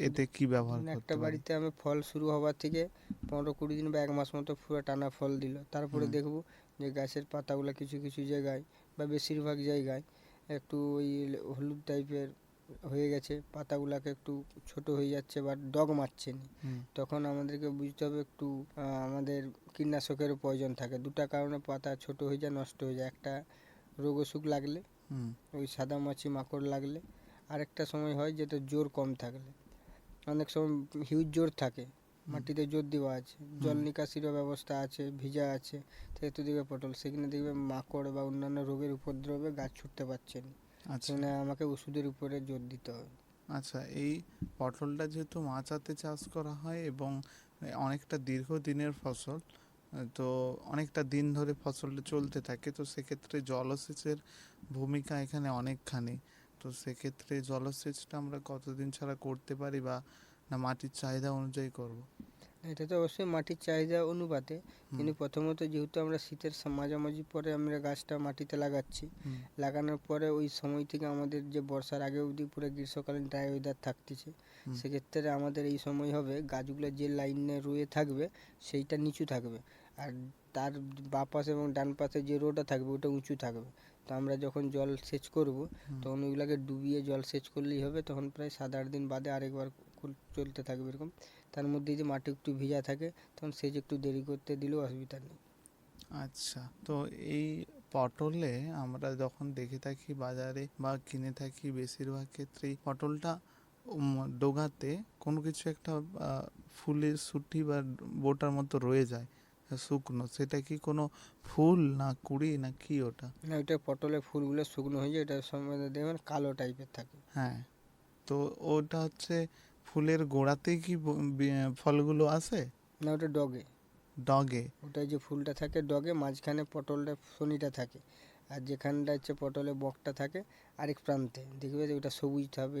এতে কি ব্যবহার মানে করতে একটা পারি? বাড়িতে আমি ফল শুরু হওয়ার থেকে 15-20 দিন বা 1 মাস মতো পুরো টানা ফল দিল, তারপরে হুম দেখব যে গাছের পাতাগুলো কিছু কিছু জায়গায় বা বেশিরভাগ জায়গায় একটু ওই হলুদ টাইপের হয়ে গেছে, পাতাগুলোকে একটু ছোট হয়ে যাচ্ছে বা ডগ মারছে না। হুম তখন আমাদেরকে বুঝতে হবে একটু আমাদের কীটনাশকেরও প্রয়োজন থাকে। দুটা কারণে পাতা ছোট হয়ে যায়, নষ্ট হয়ে যায়। একটা রোগ অসুখ লাগলে, হুম ওই সাদা মাছি মাকড় লাগলে, আরেকটা সময় হয় যেটা জোর কম থাকলে। অনেক সময় হিউজ জোর থাকে, মাটিতে জোর দেওয়া আছে, জল নিকাশিরও ব্যবস্থা আছে, ভিজা আছে, সেহেতু দেখবে পটল সেখানে দেখবে মাকড় বা অন্যান্য রোগের উপদ্রবে গাছ ছুটতে পারছে না, আচ্ছা সেখানে আমাকে ওষুধের উপরে জোর দিতে হবে। আচ্ছা, এই পটলটা যেহেতু মাচাতে চাষ করা হয় এবং অনেকটা দীর্ঘদিনের ফসল, তো অনেকটা দিন ধরে ফসলটা চলতে থাকে, তো সেক্ষেত্রে জলসেচের ভূমিকা এখানে অনেকখানি। তো সেক্ষেত্রে জলসেচটা আমরা কতদিন ছাড়া করতে পারি, বা না মাটির চাহিদা অনুযায়ী করব? এটা তো অবশ্যই মাটির চাহিদা অনুপাতে, হুম কিন্তু প্রথমত যেহেতু আমরা শীতের মাঝামাঝি পরে আমরা গাছটা মাটিতে লাগাচ্ছি, হুম লাগানোর পরে ওই সময় থেকে আমাদের যে বর্ষার আগে অবধি পুরো গ্রীষ্মকালীন ড্রাই ওয়েদার থাকতেছে, হুম সেক্ষেত্রে আমাদের এই সময় হবে গাছগুলো যে লাইনে রয়ে থাকবে সেইটা নিচু থাকবে, আর তার বাঁ পাশে এবং ডান পাশে যে রোটা থাকবে ওটা উঁচু থাকবে। তো আমরা যখন জল সেচ করব হুম। তখন ওইগুলোকে ডুবিয়ে জল সেচ করলেই হবে, তখন প্রায় 7-8 দিন বাদে আরেকবার চলতে থাকবে এরকম। তার মধ্যে যদি মাটি একটু ভিজা থাকে তখন সেচ একটু দেরি করতে দিলেও অসুবিধা নেই। আচ্ছা, তো এই পটলে আমরা যখন দেখে থাকি বাজারে বা কিনে থাকি, বেশিরভাগ ক্ষেত্রেই পটলটা ডোগাতে কোনো কিছু একটা ফুলের সুটি বা বোটার মতো রয়ে যায়, শুকনো, সেটা কি কোনো ফুল না কুঁড়ি না কি ওটা? না, ওইটা পটলের ফুলগুলো শুকনো হয়ে যায়, এটা সম্বন্ধে দেখবেন কালো টাইপের থাকে। হ্যাঁ, তো ওটা হচ্ছে ফুলের গোড়াতেই কি ফলগুলো আসে? না, ওটা ডগে, ডগে? ওটাই যে ফুলটা থাকে ডগে, মাঝখানে পটলটা শনিটা থাকে, আর যেখানটা হচ্ছে পটলের বকটা থাকে আরেক প্রান্তে দেখবে যে ওটা সবুজ থাকে,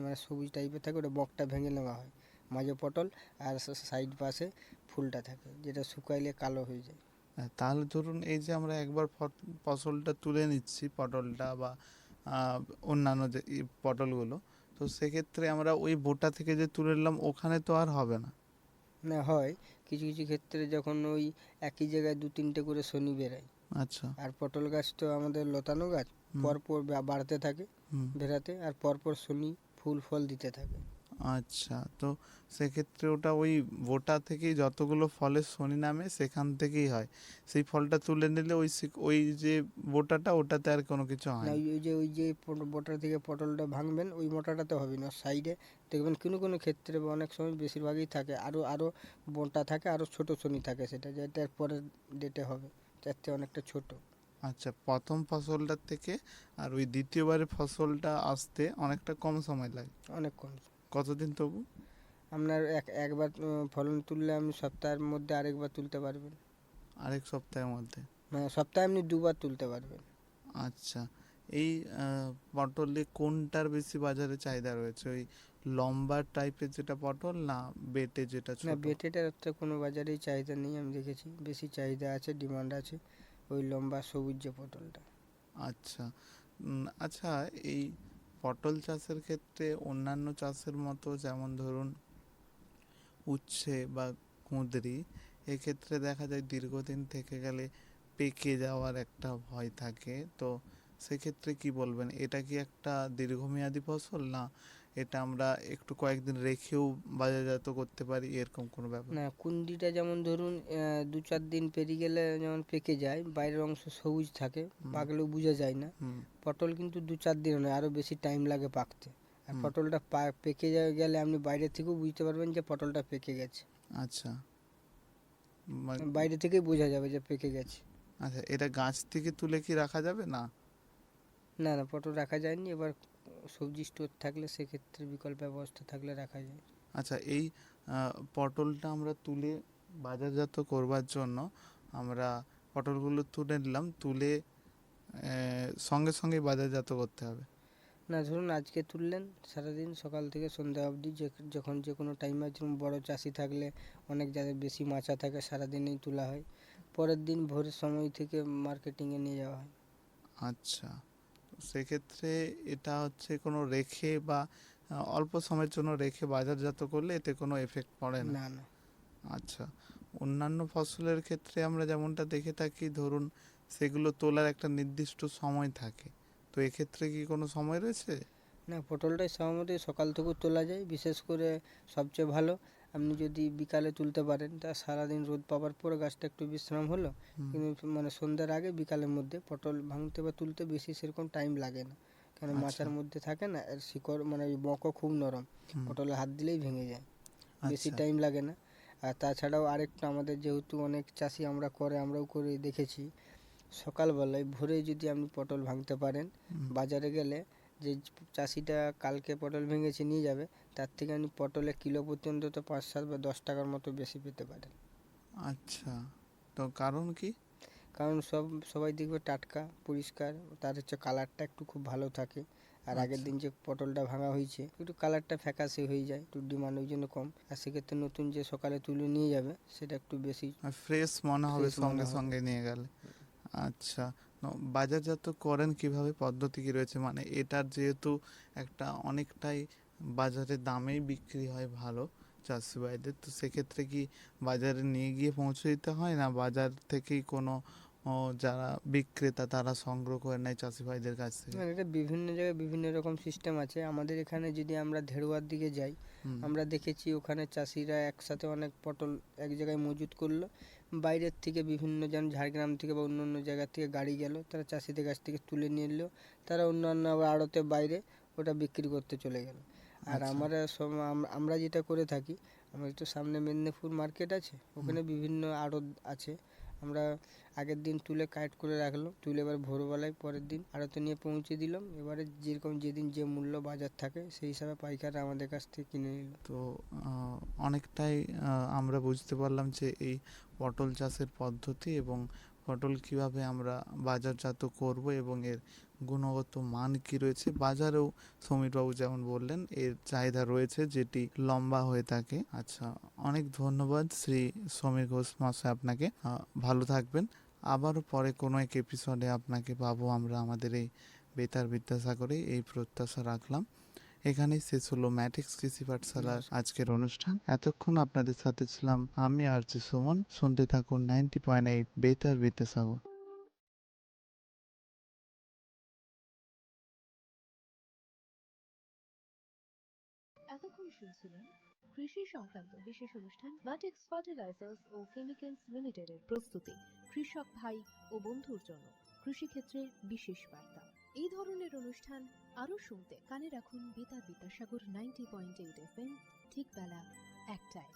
মানে সবুজ টাইপের থাকে, ওটা বকটা ভেঙে নেওয়া হয়, মাঝে পটল আর সাইড পাশে ফুলটা থাকে, যেটা শুকাইলে কালো হয়ে যায়। হ্যাঁ, তাহলে ধরুন এই যে আমরা একবার ফসলটা তুলে নিচ্ছি পটলটা বা আহ, অন্যান্য যে এই পটলগুলো, তো সেক্ষেত্রে আমরা ওই বোটা থেকে যে তুলে নিলাম ওখানে তো আর হবে না? না, হয় কিছু কিছু ক্ষেত্রে যখন ওই একই জায়গায় 2-3টে করে শনি বেরায়, আচ্ছা। আর পটল গাছ তো আমাদের লতানো গাছ, হুম পরপর বাড়তে থাকে হুম। বেরাতে, আর পরপর শনি ফুল ফল দিতে থাকে। আচ্ছা, তো সেক্ষেত্রে ওটা ওই বোটা থেকেই যতগুলো ফলের শনি নামে সেখান থেকেই হয়, সেই ফলটা তুলে নিলে ওই ওই যে বোটাটা ওটাতে আর কোনো কিছু হয় না, না? ওই যে বোটার থেকে পটলটা ভাঙবেন ওই মোটাটাতে হবে না, সাইডে দেখবেন কোনো কোনো ক্ষেত্রে বা অনেক সময় বেশিরভাগই থাকে আরও আরও বোটা থাকে, আরও ছোট শনি থাকে, সেটা যেটা পরের ডেটে হবে, তার থেকে অনেকটা ছোট। আচ্ছা, প্রথম ফসলটার থেকে আর ওই দ্বিতীয়বারের ফসলটা আসতে অনেকটা কম সময় লাগে? অনেক কম। কতদিন তবু? আপনার একবার ফলন তুললে আপনি সপ্তাহের মধ্যে আরেকবার তুলতে পারবেন, আরেক সপ্তাহের মধ্যে? মানে সপ্তাহে আপনি 2বার তুলতে পারবেন। আচ্ছা, এই পটলে কোনটার বেশি বাজারে চাহিদা রয়েছে, ওই লম্বা টাইপের যেটা পটল না বেটে যেটা না, ছোট? বেটেটার তো কোনো বাজারেই চাহিদা নেই, আমি দেখেছি বেশি চাহিদা আছে, ডিমান্ড আছে ওই লম্বা সবুজ যে পটলটা। আচ্ছা, আচ্ছা, এই পটল চাষের ক্ষেত্রে অন্যান্য চাষের মতো, যেমন ধরুন উচ্ছে বা কুঁদরি, এক্ষেত্রে দেখা যায় দীর্ঘদিন থেকে গেলে পেকে যাওয়ার একটা ভয় থাকে, তো সেক্ষেত্রে কি বলবেন, এটা কি একটা দীর্ঘমেয়াদী ফসল, না এটা আমরা একটু কয়েকদিন রেখেও বাজারজাত করতে পারি, এরকম কোনো ব্যাপার? না, কুন্ডিটা যেমন ধরুন 2-4 দিন পেরিয়ে গেলে যেমন পেকে যায়, বাইরের অংশ সবুজ থাকে, হুম। পাকলেও বোঝা যায় না। হুম। পটল কিন্তু 2-4 দিন নয়, আরও বেশি টাইম লাগে পাকতে। আর হুম। পটলটা পেকে গেলে আপনি বাইরে থেকেও বুঝতে পারবেন যে পটলটা পেকে গেছে, আচ্ছা। মানে বাইরে থেকেই বোঝা যাবে যে পেকে গেছে। আচ্ছা, এটা গাছ থেকে তুলে কি রাখা যাবে না? না না, পটল রাখা যায়নি। এবার সবজি স্টোর থাকলে সেক্ষেত্রে বিকল্প ব্যবস্থা থাকলে রাখা যায়। আচ্ছা, এই পটলটা আমরা তুলে বাজারজাত করবার জন্য আমরা পটলগুলো তুলে নিলাম, তুলে সঙ্গে সঙ্গে বাজারজাত করতে হবে? না, ধরুন আজকে তুললেন, সারাদিন সকাল থেকে সন্ধ্যা অবধি যখন যে কোনো টাইমে, যেমন বড় চাষি থাকলে অনেক যাদের বেশি মাচা থাকে সারাদিনেই তোলা হয়, পরের দিন ভোরের সময় থেকে মার্কেটিংয়ে নিয়ে যাওয়া হয়। আচ্ছা, সেক্ষেত্রে এটা হচ্ছে কোনো রেখে বা অল্প সময়ের জন্য রেখে বাজারজাত করলে এতে কোনো এফেক্ট পড়ে না? না না, আচ্ছা, অন্যান্য ফসলের ক্ষেত্রে আমরা যেমনটা দেখে থাকি, ধরুন সেগুলো তোলার একটা নির্দিষ্ট সময় থাকে, তো এক্ষেত্রে কি কোনো সময় রয়েছে? না, পটলটাই সাধারণত সকাল থেকেও তোলা যায়। বিশেষ করে সবচেয়ে ভালো আপনি যদি বিকালে তুলতে পারেন, তা সারাদিন রোদ পাওয়ার পরে গাছটা একটু বিশ্রাম হলো, হুম। কিন্তু মানে সন্ধ্যার আগে বিকালের মধ্যে পটল ভাঙতে বা তুলতে বেশি সেরকম টাইম লাগে না, কারণ আচ্ছা। মাচার মধ্যে থাকে না, আর শিকড় মানে ওই বকও খুব নরম, হুম। পটলে হাত দিলেই ভেঙে যায়, বেশি আচ্ছা। টাইম লাগে না। আর তাছাড়াও আরেকটু, আমাদের যেহেতু অনেক চাষি আমরাও করে দেখেছি, সকালবেলায় ভোরে যদি আপনি পটল ভাঙতে পারেন, হুম। বাজারে গেলে যে চাষিটা কালকে পটল ভেঙেছে নিয়ে যাবে, তার থেকে আপনি পটলে কিলো প্রতি অন্তত 5, 7 বা 10 টাকার মতো বেশি পেতে পারেন। আচ্ছা, তো কারণ কি? কারণ সবাই দেখবে টাটকা পরিষ্কার, তার হচ্ছে কালারটা একটু খুব ভালো থাকে। আর আগের আচ্ছা। দিন যে পটলটা ভাঙা হয়েছে একটু কালারটা ফ্যাকাশে হয়ে যায়, একটু ডিমান্ড ওই জন্য কম। আর সেক্ষেত্রে নতুন যে সকালে তুলে নিয়ে যাবে সেটা একটু বেশি ফ্রেশ মনে হবে ফ্রেশ মনে সঙ্গে হবে। সঙ্গে নিয়ে গেলে। আচ্ছা, বাজারজাত করেন কিভাবে, পদ্ধতি কি রয়েছে? মানে এটার যেহেতু একটা অনেকটাই বাজারে দামেই বিক্রি হয় ভালো চাষি ভাইদের, তো সেক্ষেত্রে কি বাজারে নিয়ে গিয়ে পৌঁছে দিতে হয়, না বাজার থেকেই কোনো যারা বিক্রেতা তারা সংগ্রহ করে নেয় চাষি ভাইদের কাছ থেকে? এটা বিভিন্ন জায়গায় বিভিন্ন রকম সিস্টেম আছে। আমাদের এখানে যদি আমরা ধেড়ুয়ার দিকে যাই, হুম। আমরা দেখেছি ওখানে চাষিরা একসাথে অনেক পটল এক জায়গায় মজুত করলো, বাইরের থেকে বিভিন্ন, যেমন ঝাড়গ্রাম থেকে বা অন্য অন্য জায়গা থেকে গাড়ি গেল, তারা চাষিদের কাছ থেকে তুলে নিয়ে এলো, তারা অন্যান্য আবার আড়তে বাইরে ওটা বিক্রি করতে চলে গেল। আর আচ্ছা। আমরা যেটা করে থাকি, আমাদের তো সামনে মেদিনীপুর মার্কেট আছে, ওখানে বিভিন্ন আড়ত আছে। আমরা আগের দিন তুলে কালেক্ট করে রাখলাম, তুলে এবার ভোরবেলায় পরের দিন আড়তে নিয়ে পৌঁছে দিলাম। এবারে যেরকম যেদিন যে মূল্য বাজার থাকে সেই হিসাবে পাইকাররা আমাদের কাছ থেকে কিনে নিল। তো অনেকটাই আমরা বুঝতে পারলাম যে এই পটল চাষের পদ্ধতি এবং পটল কিভাবে আমরা বাজারজাত করব এবং এর গুণগত মান কি রয়েছে। বাজারেও সমীরবাবু যেমন বললেন এর চাহিদা রয়েছে, যেটি লম্বা হয়ে থাকে। আচ্ছা, অনেক ধন্যবাদ শ্রী সমীর ঘোষ মহাশয় আপনাকে। ভালো থাকবেন। আবারও পরে কোনো এক এপিসোডে আপনাকে পাবো আমরা আমাদের এই বেতার বিদ্যাসাগরে, এই প্রত্যাশা রাখলাম। এখানেই শেষ হলো ম্যাটিক্স কৃষি পাঠশালার আজকের অনুষ্ঠান। এতক্ষণ আপনাদের সাথে ছিলাম আমি আরজে সুমন। শুনতে থাকুন 90.8 বেতার বিদ্যাসাগর। এতক্ষণ শুনছিলেন কৃষি সংক্রান্ত বিশেষ অনুষ্ঠান ম্যাটিক্স ফার্টিলাইজার্স ও কেমিক্যালস লিমিটেডের প্রস্তুতি, কৃষক ভাই ও বন্ধুর জন্য কৃষিক্ষেত্রে বিশেষ বার্তা। এই ধরনের অনুষ্ঠান আরও শুনতে কানে রাখুন বেতার বিদ্যাসাগর 90.8 FM, ঠিক বেলা 1টায়।